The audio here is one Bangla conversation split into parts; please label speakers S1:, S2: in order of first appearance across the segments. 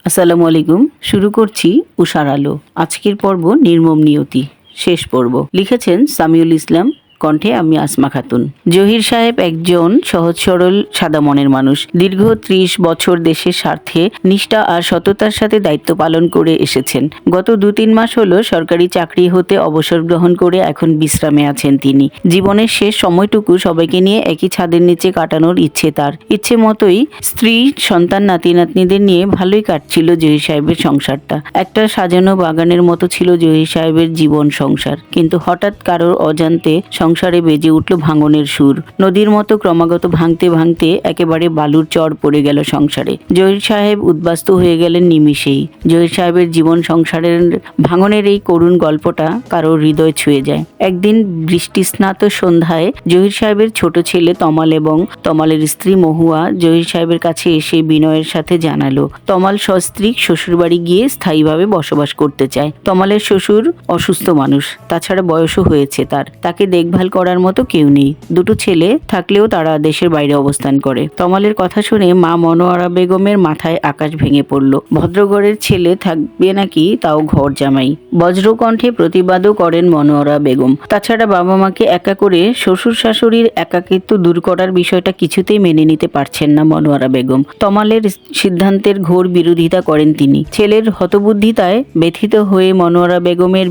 S1: আসসালামু আলাইকুম। শুরু করছি উষার আলো। আজকের পর্ব নির্মম নিয়তি, শেষ পর্ব। লিখেছেন সামিউল ইসলাম, কণ্ঠে আমি আসমা খাতুন। জহির সাহেব একজন সহজ সরল সাদা মনের মানুষ। দীর্ঘ ৩০ বছর দেশের স্বার্থে নিষ্ঠা আর সততার সাথে দায়িত্ব পালন করে এসেছেন। গত ২-৩ মাস হলো সরকারি চাকরি হতে অবসর গ্রহণ করে এখন বিশ্রামে আছেন তিনি। জীবনের শেষ সময়টুকু সবাইকে নিয়ে একই ছাদের নিচে কাটানোর ইচ্ছে তার। ইচ্ছে মতোই স্ত্রী, সন্তান, নাতি নাতনিদের নিয়ে ভালোই কাটছিল জহির সাহেবের সংসারটা। একটা সাজানো বাগানের মতো ছিল জহির সাহেবের জীবন সংসার। কিন্তু হঠাৎ কারোর অজান্তে সংসারে বেজে উঠল ভাঙনের সুর। নদীর মতো ক্রমাগত ভাঙতে ভাঙতে একেবারে বালুর চর পড়ে গেল সংসারে। জহির সাহেব উদ্বাস্তু হয়ে গেলেন নিমিষেই। জহির সাহেবের জীবন সংসারের ভাঙনের এই করুণ গল্পটা কারোর হৃদয় ছুঁয়ে যায়। একদিন বৃষ্টিস্নাত সন্ধ্যায় জহির সাহেবের ছোট ছেলে তমাল এবং তমালের স্ত্রী মহুয়া জহির সাহেবের কাছে এসে বিনয়ের সাথে জানালো তমাল সস্ত্রীক শ্বশুরবাড়ি গিয়ে স্থায়ীভাবে বসবাস করতে চায়। তমালের শ্বশুর অসুস্থ মানুষ, তাছাড়া বয়সও হয়েছে তাকে দেখভাল করার মতো কেউ নেই। দুটো ছেলে থাকলেও তারা দেশের বাইরে অবস্থান করে। তমালের কথা শুনে মা মনোয়ারা বেগমের মাথায় আকাশ ভেঙে পড়ল। ভদ্রঘরের ছেলে থাকবে নাকি, তাও ঘর জামাই। বজ্রকণ্ঠে প্রতিবাদও করেন মনোয়ারা বেগম। তাছাড়া বাবা মাকে একা করে শ্বশুর শাশুড়ির একাকিত্ব দূর করার বিষয়টা কিছুতেই মেনে নিতে পারছেন না মনোয়ারা বেগম। তমালের সিদ্ধান্তের ঘোর বিরোধিতা করেন তিনি। ছেলের হতবুদ্ধিতায় ব্যথিত হয়ে মনোয়ারা বেগমের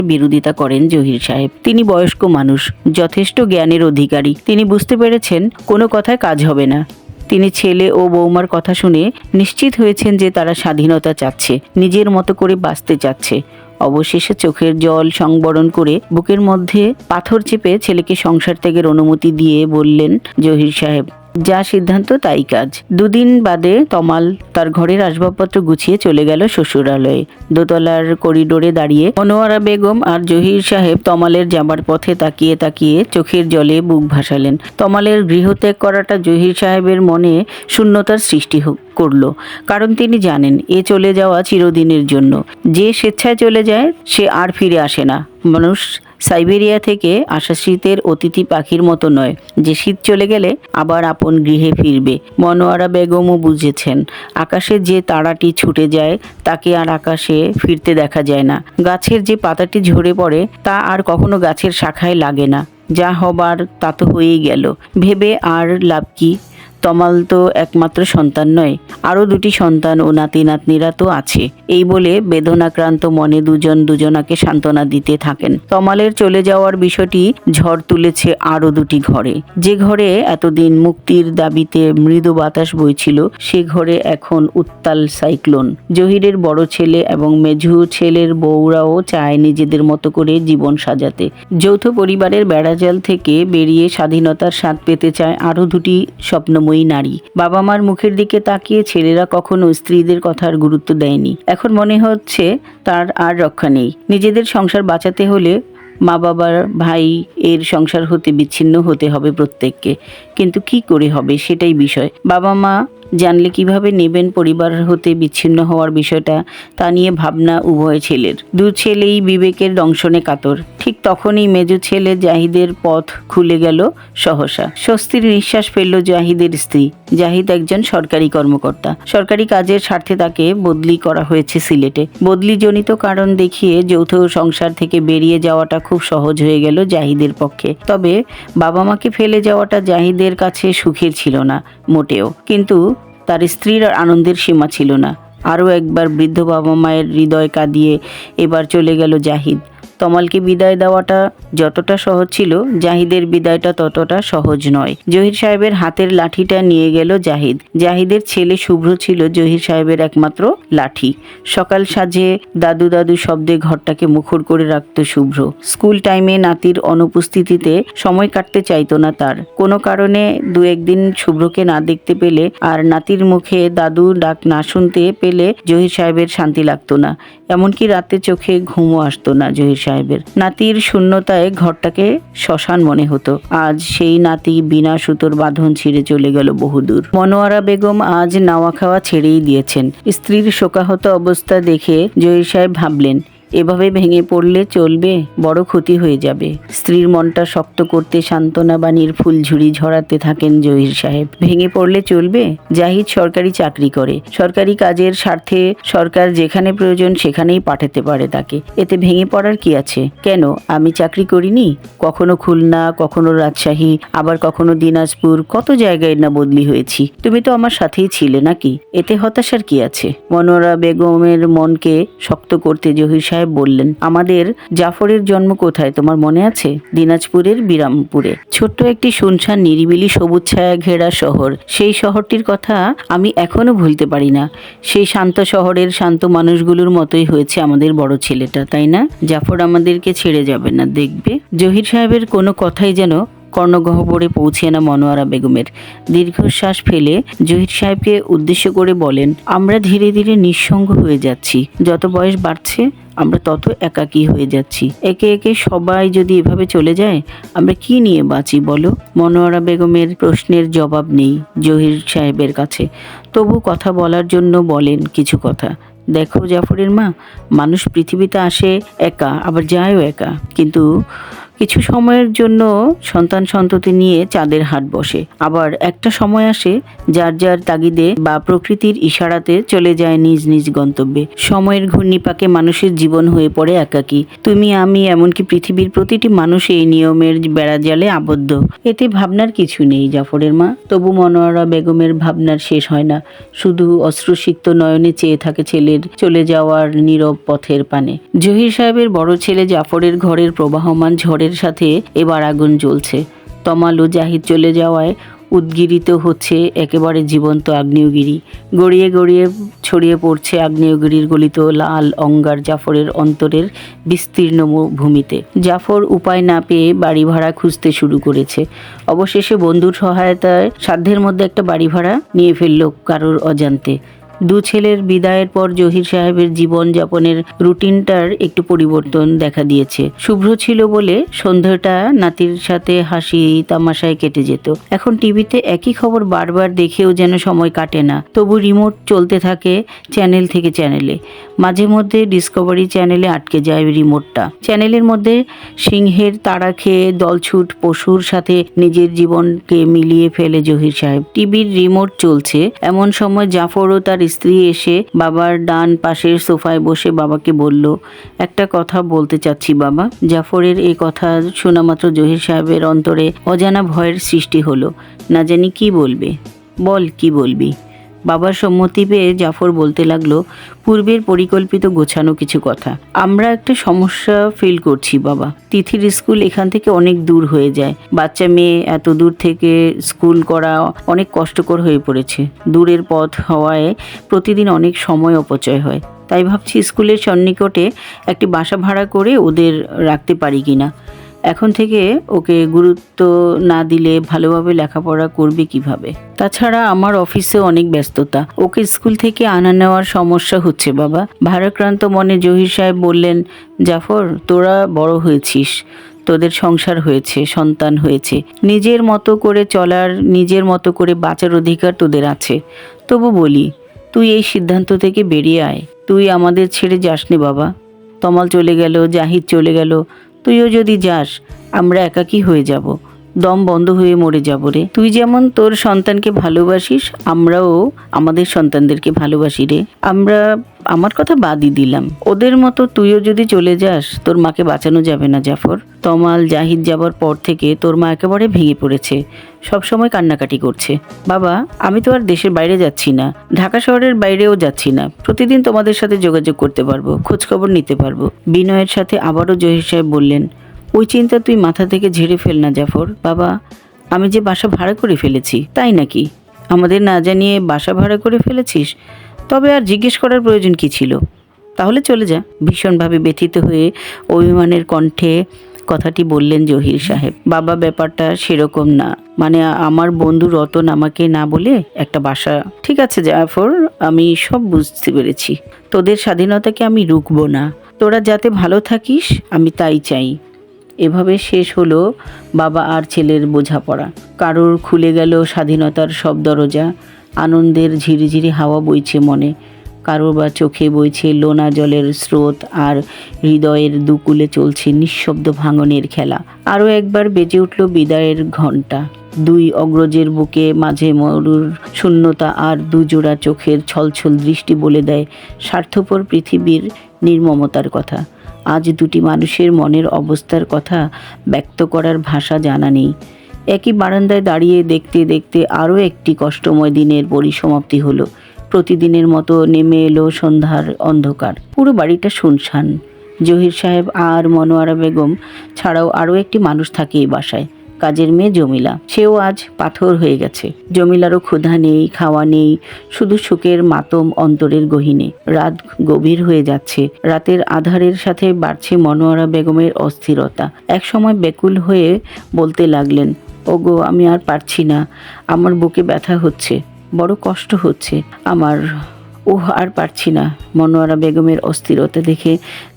S1: বিরোধিতা করেন জহির সাহেব। তিনি বয়স্ক মানুষ, যথেষ্ট জ্ঞানের অধিকারী। তিনি বুঝতে পেরেছেন কোনো কথায় কাজ হবে না। তিনি ছেলে ও বৌমার কথা শুনে নিশ্চিত হয়েছেন যে তারা স্বাধীনতা চাচ্ছে, নিজের মতো করে বাঁচতে চাচ্ছে। অবশেষে চোখের জল সংবরণ করে বুকের মধ্যে পাথর চেপে ছেলেকে সংসার ত্যাগের অনুমতি দিয়ে বললেন জহির সাহেব, যা সিদ্ধান্ত তাই কাজ। ২ দিন বাদে তমাল তার ঘরের আসবাবপত্র গুছিয়ে চলে গেল শ্বশুরালয়ে। দোতলার করিডোরে দাঁড়িয়ে মনোয়ারা বেগম আর জহির সাহেব তমালের যাবার পথে তাকিয়ে তাকিয়ে চোখের জলে বুক ভাসালেন। তমালের গৃহত্যাগ করাটা জহির সাহেবের মনে শূন্যতার সৃষ্টি করলো। কারণ তিনি জানেন এ চলে যাওয়া চিরদিনের জন্য। যে স্বেচ্ছায় চলে যায় সে আর ফিরে আসে না। মানুষ সাইবেরিয়া থেকে আসা শীতের অতিথি পাখির মতো নয়, যে শীত চলে গেলে আবার আপন গৃহে ফিরবে। মনোয়ারা বেগমও বুঝেছেন, আকাশে যে তারাটি ছুটে যায় তাকে আর আকাশে ফিরতে দেখা যায় না। গাছের যে পাতাটি ঝরে পড়ে তা আর কখনো গাছের শাখায় লাগে না। যা হবার তা তো হয়েই গেল, ভেবে আর লাভ কি? তমাল তো একমাত্র সন্তান নয়, আরও 2টি সন্তান ও নাতি নাতনিরা তো আছে। এই বলে বেদনাক্রান্ত মনে দুজনাকে সান্ত্বনা দিতে থাকেন। তমালের চলে যাওয়ার বিষয়টি ঝড় তুলেছে আরও 2টি ঘরে। যে ঘরে এতদিন মুক্তির দাবিতে মৃদু বাতাস বইছিল, সে ঘরে এখন উত্তাল সাইক্লোন। জহিরের বড় ছেলে এবং মেঝু ছেলের বউরাও চায় নিজেদের মতো করে জীবন সাজাতে। যৌথ পরিবারের বেড়াজাল থেকে বেরিয়ে স্বাধীনতার স্বাদ পেতে চায় আরও 2টি স্বপ্নময়ী নারী। বাবা মার মুখের দিকে তাকিয়ে ছেলেরা কখনো স্ত্রীদের কথার গুরুত্ব দেয়নি। এখন মনে হচ্ছে তার আর রক্ষা নেই। নিজেদের সংসার বাঁচাতে হলে মা বাবার, ভাই এর সংসার হতে বিচ্ছিন্ন হতে হবে প্রত্যেককে। কিন্তু কি করে হবে সেটাই বিষয়। বাবা মা জানলে কিভাবে নেবেন পরিবার হতে বিচ্ছিন্ন হওয়ার বিষয়টা, তা নিয়ে ভাবনা উভয় ছেলের। 2 ছেলেই বিবেকের দংশনে কাতর। ঠিক তখনই মেজো ছেলে জাহিদের পথ খুলে গেল সহসা। স্বস্তির নিঃশ্বাস ফেলল জাহিদের স্ত্রী। জাহিদ একজন সরকারি কর্মকর্তা। সরকারি কাজের স্বার্থে তাকে বদলি করা হয়েছে সিলেটে। বদলিজনিত কারণ দেখিয়ে যৌথ সংসার থেকে বেরিয়ে যাওয়াটা খুব সহজ হয়ে গেল জাহিদের পক্ষে। তবে বাবা মাকে ফেলে যাওয়াটা জাহিদের কাছে সুখের ছিল না মোটেও। কিন্তু তার স্ত্রীর আনন্দের সীমা ছিল না। আরও একবার বৃদ্ধ বাবা মায়ের হৃদয় কাঁদিয়ে এবার চলে গেল জাহিদ। তমালকে বিদায় দেওয়াটা যতটা সহজ ছিল, জাহিদের বিদায়টা ততটা সহজ নয়। জহির সাহেবের হাতের লাঠিটা নিয়ে গেল জাহিদ। জাহিদের ছেলে শুভ্র ছিল জহির সাহেবের একমাত্র লাঠি। সকাল সাজে দাদু দাদু শব্দে ঘরটাকে মুখর করে রাখত শুভ্র। স্কুল টাইমে নাতির অনুপস্থিতিতে সময় কাটতে চাইতো না তার। কোনো কারণে 2-1 দিন শুভ্রকে না দেখতে পেলে আর নাতির মুখে দাদু ডাক না শুনতে পেলে জহির সাহেবের শান্তি লাগতো না। এমনকি রাতে চোখে ঘুমও আসতো না জহির সাহেবের। নাতির শূন্যতায় ঘরটাকে শ্মশান মনে হতো। আজ সেই নাতি বিনা সুতোর বাঁধন ছিঁড়ে চলে গেল বহুদূর। মনোয়ারা বেগম আজ নাওয়া খাওয়া ছেড়েই দিয়েছেন। স্ত্রীর শোকাহত অবস্থা দেখে জহির সাহেব ভাবলেন, এভাবে ভেঙে পড়লে চলবে, বড় ক্ষতি হয়ে যাবে। স্ত্রীর মনটা শক্ত করতে সান্ত্বনা বাণীর ফুলঝুরি ঝরাতে থাকেন জহির সাহেব। ভেঙে পড়লে চলবে? জাহিদ সরকারি চাকরি করে, সরকারি কাজের স্বার্থে সরকার যেখানে প্রয়োজন সেখানেই পাঠাতে পারে তাকে, এতে ভেঙে পড়ার কি আছে? কেন, আমি চাকরি করিনি? কখনো খুলনা, কখনো রাজশাহী, আবার কখনো দিনাজপুর, কত জায়গায় না বদলি হয়েছি। তুমি তো আমার সাথেই ছিলে নাকি? এতে হতাশার কি আছে? মনোয়ারা বেগমের মনকে শক্ত করতে জহির সাহেব বললেন, আমাদের জাফরের জন্ম কোথায় তোমার মনে আছে? দিনাজপুরের বিরামপুরে। ছোট্ট একটি শুনশান নিরিবিলি সবুজ ছায়া ঘেরা শহর। সেই শহরটির কথা আমি এখনো ভুলতে পারি না। সেই শান্ত শহরের শান্ত মানুষগুলোর মতোই হয়েছে আমাদের বড় ছেলেটা, তাই না? জাফর আমাদেরকে ছেড়ে যাবে না, দেখবে। জহির সাহেবের কোনো কথাই যেন কর্ণগহ্বরে পৌঁছে না মনোয়ারা বেগমের। দীর্ঘশ্বাস ফেলে জহির সাহেবকে উদ্দেশ্য করে বলেন, আমরা ধীরে ধীরে নিঃসঙ্গ হয়ে যাচ্ছি। যত বয়স বাড়ছে আমরা তত একাকী হয়ে যাচ্ছি। একে একে সবাই যদি এভাবে চলে যায় আমরা কি নিয়ে বাঁচি বলো? মনোয়ারা বেগমের প্রশ্নের জবাব নেই জহির সাহেবের কাছে। তবু কথা বলার জন্য বলেন কিছু কথা। দেখো জাফরের মা, মানুষ পৃথিবীতে আসে একা, আবার যায়ও একা, কিন্তু কিছু সময়ের জন্য সন্তান সন্ততি নিয়ে চাঁদের হাট বসে। আবার একটা সময় আসে যার যার তাগিদে বা প্রকৃতির ইশারাতে চলে যায় নিজ নিজ গন্তব্যে। সময়ের ঘূর্ণিপাকে মানুষের জীবন হয়ে পড়ে একাকী। তুমি, আমি, এমনকি পৃথিবীর প্রতিটি মানুষ এই নিয়মের বেড়াজালে আবদ্ধ। এতে ভাবনার কিছু নেই জাফরের মা। তবু মনোয়ারা বেগমের ভাবনার শেষ হয় না। শুধু অশ্রুসিক্ত নয়নে চেয়ে থাকে ছেলের চলে যাওয়ার নীরব পথের পানে। জহির সাহেবের বড় ছেলে জাফরের ঘরের প্রবাহমান ঝড়ের সাথে এবার আগুন জ্বলছে। তমাল ও জাহিদ চলে যাওয়ায় উদ্গিরিত হচ্ছে একেবারে জীবন্ত আগ্নেয়গিরি। গড়িয়ে গড়িয়ে ছড়িয়ে পড়ছে আগ্নেয়গিরির গলিত লাল অঙ্গার জাফরের অন্তরের বিস্তীর্ণ ভূমিতে। জাফর উপায় না পেয়ে বাড়ি ভাড়া খুঁজতে শুরু করেছে। অবশেষে বন্ধুর সহায়তায় সাধ্যের মধ্যে একটা বাড়ি ভাড়া নিয়ে ফেলল কারোর অজান্তে। দু ছেলের বিদায়ের পর জহির সাহেবের জীবন যাপনের রুটিনটার একটু পরিবর্তন দেখা দিয়েছে। শুভ্র ছিল বলে সন্ধ্যাটা নাতির সাথে হাসি তামাশায় কেটে যেত। এখন টিভিতে একই খবর বারবার দেখেও যেন সময় কাটে না। তবু রিমোট চলতে থাকে চ্যানেল থেকে চ্যানেলে। মাঝে মধ্যে ডিসকভারি চ্যানেলে আটকে যায় রিমোটটা। চ্যানেলের মধ্যে সিংহের তাড়া খেয়ে দলছুট পশুর সাথে নিজের জীবনকে মিলিয়ে ফেলে জহির সাহেব। টিভির রিমোট চলছে, এমন সময় জাফর ও তার স্ত্রী এসে বাবার ডান পাশের সোফায় বসে বাবাকে বলল, একটা কথা বলতে চাচ্ছি বাবা। জাফরের এই কথা শোনা মাত্র জহির সাহেবের অন্তরে অজানা ভয়ের সৃষ্টি হলো। না জানি কি বলবে। বল, কি বলবি? বাবার সম্মতি পেয়ে জাফর বলতে লাগলো, পূর্বের পরিকল্পিত গোছানো কিছু কথা। আমরা একটা সমস্যা ফিল করছি বাবা। তিথির স্কুল এখান থেকে অনেক দূর হয়ে যায়। বাচ্চা মেয়ে এত দূর থেকে স্কুল করা অনেক কষ্টকর হয়ে পড়েছে। দূরের পথ হওয়ায় প্রতিদিন অনেক সময় অপচয় হয়। তাই ভাবছি স্কুলের সন্নিকটে একটি বাসা ভাড়া করে ওদের রাখতে পারি কিনা। এখন থেকে ওকে গুরুত্ব না দিলে ভালোভাবে লেখাপড়া করবে কিভাবে? তাছাড়া আমার অফিসে অনেক ব্যস্ততা, ওকে স্কুল থেকে আনা নেওয়ার সমস্যা হচ্ছে বাবা। ভারাক্রান্ত মনে জহির সাহেব বললেন, জাফর, তোরা বড় হয়েছিস, তোদের সংসার হয়েছে, সন্তান হয়েছে, নিজের মতো করে চলার, নিজের মতো করে বাঁচার অধিকার তোদের আছে। তবু বলি, তুই এই সিদ্ধান্ত থেকে বেরিয়ে আয়। তুই আমাদের ছেড়ে যাসনি বাবা। তমাল চলে গেল, জাহিদ চলে গেল, তুইও যদি যাস আমরা একাকী হয়ে যাব, দম বন্ধ হয়ে মরে যাব রে। তুই যেমন তোর সন্তানকে ভালোবাসিস, আমরাও আমাদের সন্তানদেরকে ভালোবাসি রে। আমার কথা বাদই দিলাম, ওদের মতো তুইও যদি চলে যাস তোর মাকে বাঁচানো যাবে না জাফর। তমাল জাহিদ যাবার পর থেকে তোর মা একেবারে ভেঙে পড়েছে, সবসময় কান্নাকাটি করছে। বাবা, আমি তো আর দেশের বাইরে যাচ্ছি না, ঢাকা শহরের বাইরেও যাচ্ছি না। প্রতিদিন তোমাদের সাথে যোগাযোগ করতে পারবো, খোঁজখবর নিতে পারবো। বিনয়ের সাথে আবারও জহির সাহেব বললেন, ওই চিন্তা তুই মাথা থেকে ঝেড়ে ফেল না জাফর। বাবা, আমি যে বাসা ভাড়া করে ফেলেছি। তাই নাকি? আমাদের না জানিয়ে বাসা ভাড়া করে ফেলেছিস? তবে আর জিজ্ঞেস করার প্রয়োজন কি ছিল? তাহলে চলে যা। ভীষণভাবে ব্যথিত হয়ে অভিমানের কণ্ঠে কথাটি বললেন জহির সাহেব। বাবা, ব্যাপারটা সেরকম না, মানে আমার বন্ধু রতন আমাকে না বলে একটা বাসা। ঠিক আছে জাফর, আমি সব বুঝতে পেরেছি। তোদের স্বাধীনতাকে আমি রুখবো না, তোরা যাতে ভালো থাকিস আমি তাই চাই। এভাবে শেষ হলো বাবা আর ছেলের বোঝাপড়া। কারোর খুলে গেল স্বাধীনতার সব দরজা, আনন্দের ঝিরিঝিরি হাওয়া বইছে মনে। কারো বা চোখে বইছে লোনা জলের স্রোত, আর হৃদয়ের দুকুলে চলছে নিঃশব্দ ভাঙনের খেলা। আরও একবার বেজে উঠল বিদায়ের ঘণ্টা। দুই অগ্রজের বুকে মাঝে মরুর শূন্যতা, আর দুজোড়া চোখের ছলছল দৃষ্টি বলে দেয় স্বার্থপর পৃথিবীর নির্মমতার কথা। আজ দুটি মানুষের মনের অবস্থার কথা ব্যক্ত করার ভাষা জানা নেই। একই বারান্দায় দাঁড়িয়ে দেখতে দেখতে আরও একটি কষ্টময় দিনের পরিসমাপ্তি হলো। প্রতিদিনের মতো নেমে এলো সন্ধ্যার অন্ধকার। পুরো বাড়িটা শুনশান। জহির সাহেব আর মনোয়ারা বেগম ছাড়াও আরও একটি মানুষ থাকে এই বাসায়, কাজের মেয়ে জমিলা। সেও আজ পাথর হয়ে গেছে। জমিলারও ক্ষুধা নেই, খাওয়া নেই, শুধু সুখের মাতম অন্তরের গহীনে। রাত গভীর হয়ে যাচ্ছে। রাতের আধারের সাথে বাড়ছে মনোয়ারা বেগমের অস্থিরতা। এক সময় বেকুল হয়ে বলতে লাগলেন, ওগো, আমি আর পারছি না, আমার বুকে ব্যথা হচ্ছে, বড় কষ্ট হচ্ছে আমার, আর পারছি না। মনোয়ারা বেগমের অস্থিরতা দেখে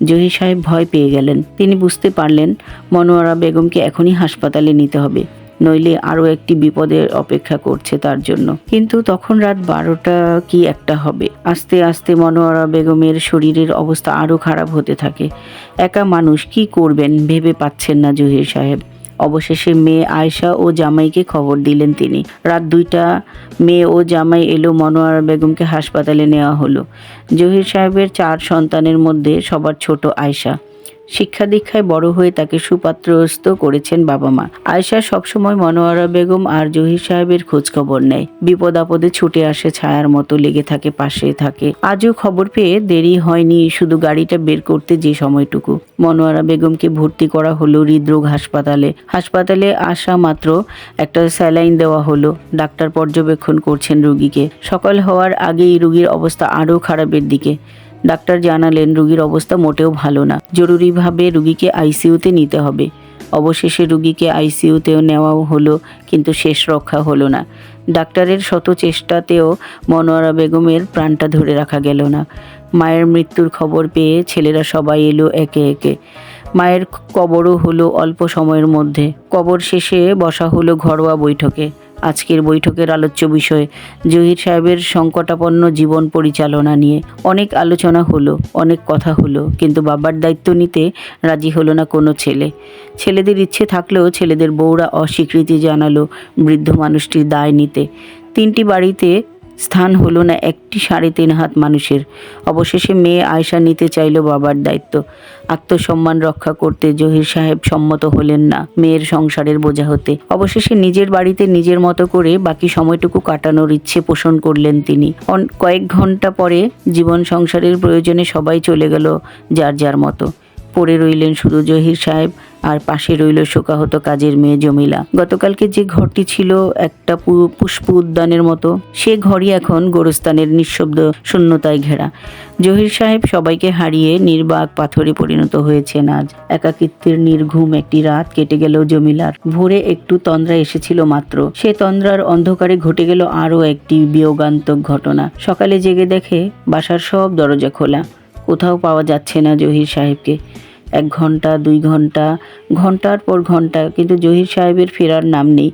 S1: জহির সাহেব ভয় পেয়ে গেলেন। তিনি বুঝতে পারলেন মনোয়ারা বেগমকে এখনই হাসপাতালে নিতে হবে, নইলে আরও একটি বিপদের অপেক্ষা করছে তার জন্য। কিন্তু তখন রাত 12টা কি 1টা হবে। আস্তে আস্তে মনোয়ারা বেগমের শরীরের অবস্থা আরও খারাপ হতে থাকে। একা মানুষ, কি করবেন ভেবে পাচ্ছেন না জহির সাহেব। অবশেষে মেয়ে আয়েশা ও জামাইকে খবর দিলেন তিনি। রাত 2টা মেয়ে ও জামাই এলো, মনোয়ারা বেগমকে হাসপাতালে নেওয়া হলো। জহির সাহেবের 4 সন্তানের মধ্যে সবার ছোট আয়েশা। শিক্ষা দীক্ষায় বড় হয়ে তাকে সুপাত্রস্থ করেছেন বাবা মা। আয়েশা সবসময় মনোয়ারা বেগম আর জহির সাহেবের খোঁজ খবর নেয়। বিপদ আপদে ছুটে আসে, ছায়ার মতো লেগে থাকে, পাশে থাকে। আজও খবর পেয়ে দেরি হয়নি, শুধু গাড়িটা বের করতে যে সময়টুকু। মনোয়ারা বেগমকে ভর্তি করা হলো হৃদরোগ হাসপাতালে। হাসপাতালে আসা মাত্র একটা স্যালাইন দেওয়া হলো। ডাক্তার পর্যবেক্ষণ করছেন রোগীকে। সকাল হওয়ার আগেই রোগীর অবস্থা আরও খারাপের দিকে। ডাক্তার জানালেন রোগীর অবস্থা মোটেও ভালো না, জরুরিভাবে রোগীকে আইসিইউতে নিতে হবে। অবশেষে রোগীকে আইসিইউতেও নেওয়াও হলো, কিন্তু শেষ রক্ষা হলো না। ডাক্তারের শত চেষ্টাতেও মনোয়ারা বেগমের প্রাণটা ধরে রাখা গেল না। মায়ের মৃত্যুর খবর পেয়ে ছেলেরা সবাই এলো একে একে। মায়ের কবরও হলো অল্প সময়ের মধ্যে। কবর শেষে বসা হলো ঘরোয়া বৈঠকে। আজকের বৈঠকের আলোচ্য বিষয় জহির সাহেবের সংকটাপন্ন জীবন পরিচালনা নিয়ে। অনেক আলোচনা হলো, অনেক কথা হলো, কিন্তু বাবার দায়িত্ব নিতে রাজি হলো না কোনো ছেলে। ছেলেদের ইচ্ছে থাকলেও ছেলেদের বউরা অস্বীকৃতি জানালো বৃদ্ধ মানুষটির দায় নিতে। 3টি বাড়িতে স্থান হলো না একটি 3.5 হাত মানুষের। অবশেষে মেয়ে আয়েশা নিতে চাইল বাবার দায়িত্ব। আত্মসম্মান রক্ষা করতে জহির সাহেব সম্মত হলেন না মেয়ের সংসারের বোঝা হতে। অবশেষে নিজের বাড়িতে নিজের মতো করে বাকি সময়টুকু কাটানোর ইচ্ছে পোষণ করলেন তিনি। কয়েক ঘন্টা পরে জীবন সংসারের প্রয়োজনে সবাই চলে গেল যার যার মতো। পড়ে রইলেন শুধু জহির সাহেব, আর পাশে রইল শোকাহত কাজের মেয়ে জমিলা। গতকালকে যে ঘরটি ছিল একটা পুষ্প উদ্যানের মতো, সে ঘরই এখন গোরস্থানের নিঃশব্দ শূন্যতায় ঘেরা। জহির সাহেব সবাইকে হারিয়ে নির্বাক পাথরে পরিণত হয়েছেন আজ। একাকিত্বের নির্ঘুম একটি রাত কেটে গেল জমিলার। ভোরে একটু তন্দ্রা এসেছিল মাত্র। সে তন্দ্রার অন্ধকারে ঘটে গেল আরও একটি বিয়োগান্তক ঘটনা। সকালে জেগে দেখে বাসার সব দরজা খোলা। কোথাও পাওয়া যাচ্ছে না জহির সাহেবকে। 1 ঘন্টা, 2 ঘন্টা, ঘন্টার পর ঘন্টা, কিন্তু জহির সাহেবের ফেরার নাম নেই।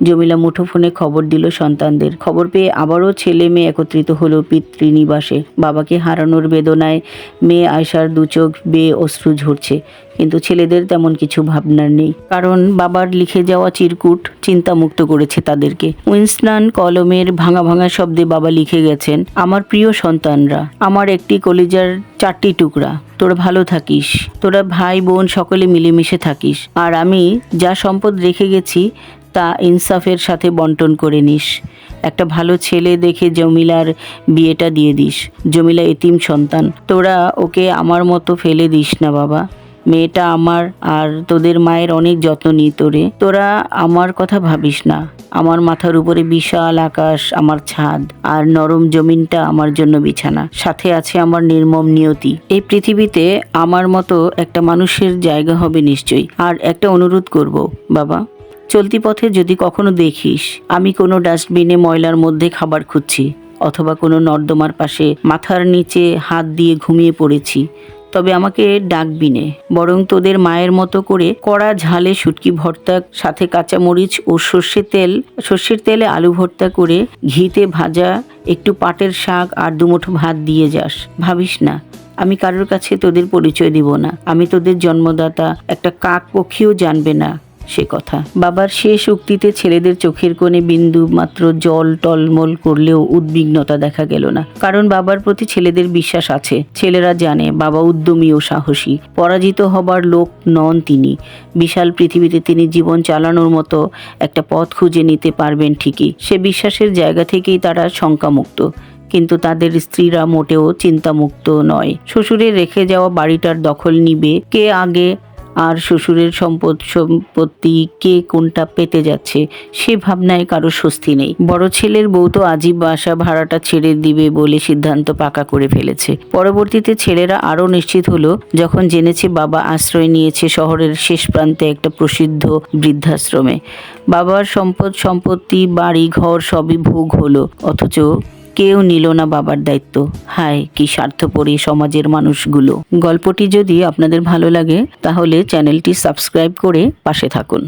S1: জমিলা মুঠোফোনে খবর দিল সন্তানদের। খবর পেয়ে আবারও ছেলে মেয়ে একত্রিত হলো পিতৃনিবাসে। বাবাকে হারানোর বেদনায় মেয়ে আয়েশার 2 চোখ বেয়ে অশ্রু ঝরছে, কিন্তু ছেলেদের তেমন কিছু ভাবনার নেই, কারণ বাবার লিখে যাওয়া চিরকুট চিন্তামুক্ত করেছে তাদেরকে। উইনস্টন কলমের ভাঙা ভাঙা শব্দে বাবা লিখে গেছেন, আমার প্রিয় সন্তানরা, আমার একটি কলিজার 4টি টুকরা, তোরা ভালো থাকিস, তোরা ভাই বোন সকলে মিলেমিশে থাকিস, আর আমি যা সম্পদ রেখে গেছি তা ইনসাফের সাথে বন্টন করে নিস। একটা ভালো ছেলে দেখে জমিলার বিয়েটা দিয়ে দিস। জমিলা এতিম সন্তান, তোরা ওকে আমার মতো ফেলে দিস না বাবা। মেয়েটা আমার, আর তোদের মায়ের অনেক যত্ন নিই তোরে। তোরা আমার কথা ভাবিস না। আমার মাথার উপরে বিশাল আকাশ আমার ছাদ, আর নরম জমিনটা আমার জন্য বিছানা। সাথে আছে আমার নির্মম নিয়তি। এই পৃথিবীতে আমার মতো একটা মানুষের জায়গা হবে নিশ্চয়ই। আর একটা অনুরোধ করব বাবা, চলতি পথে যদি কখনো দেখিস আমি কোনো ডাস্টবিনে ময়লার মধ্যে খাবার খুঁজছি, অথবা কোনো নর্দমার পাশে মাথার নিচে হাত দিয়ে ঘুমিয়ে পড়েছি, তবে আমাকে ডাকবি নে, বরং তোদের মায়ের মতো করে কড়া ঝালে শুটকি ভর্তা, সাথে কাঁচামরিচ ও সর্ষের তেলে আলু ভর্তা করে ঘিতে ভাজা একটু পাটের শাক আর দুমুঠো ভাত দিয়ে যাস। ভাবিস না আমি কারোর কাছে তোদের পরিচয় দিব না। আমি তোদের জন্মদাতা, একটা কাক পক্ষীও জানবে না সে কথা। বাবার শেষ উক্তিতে ছেলেদের চোখের কোণে বিন্দু মাত্র জল টলমল করলেও উদ্বিগ্নতা দেখা গেল না। কারণ বাবার প্রতি ছেলেদের বিশ্বাস আছে। ছেলেরা জানে বাবা উদ্যমী ও সাহসী, পরাজিত হবার লোক নন তিনি। বিশাল পৃথিবীতে তিনি জীবন চালানোর মতো একটা পথ খুঁজে নিতে পারবেন ঠিকই। সে বিশ্বাসের জায়গা থেকেই তারা শঙ্কামুক্ত। কিন্তু তাদের স্ত্রীরা মোটেও চিন্তামুক্ত নয়। শ্বশুরের রেখে যাওয়া বাড়িটার দখল নিবে কে আগে, আর শ্বশুরের সম্পত্তি কে কোনটা পেতে যাচ্ছে সে ভাবনায় কারো স্বস্তি নেই। বড় ছেলের বউ তো আজই বাসা ভাড়াটা ছেড়ে দিবে বলে সিদ্ধান্ত পাকা করে ফেলেছে। পরবর্তীতে ছেলেরা আরও নিশ্চিত হলো যখন জেনেছে বাবা আশ্রয় নিয়েছে শহরের শেষ প্রান্তে একটা প্রসিদ্ধ বৃদ্ধাশ্রমে। বাবার সম্পত্তি বাড়ি ঘর সবই ভোগ হলো, অথচ কেউ নিল না বাবার দায়িত্ব। হায় কি স্বার্থপর এই সমাজের মানুষগুলো। গল্পটি যদি আপনাদের ভালো লাগে তাহলে চ্যানেলটি সাবস্ক্রাইব করে পাশে থাকুন।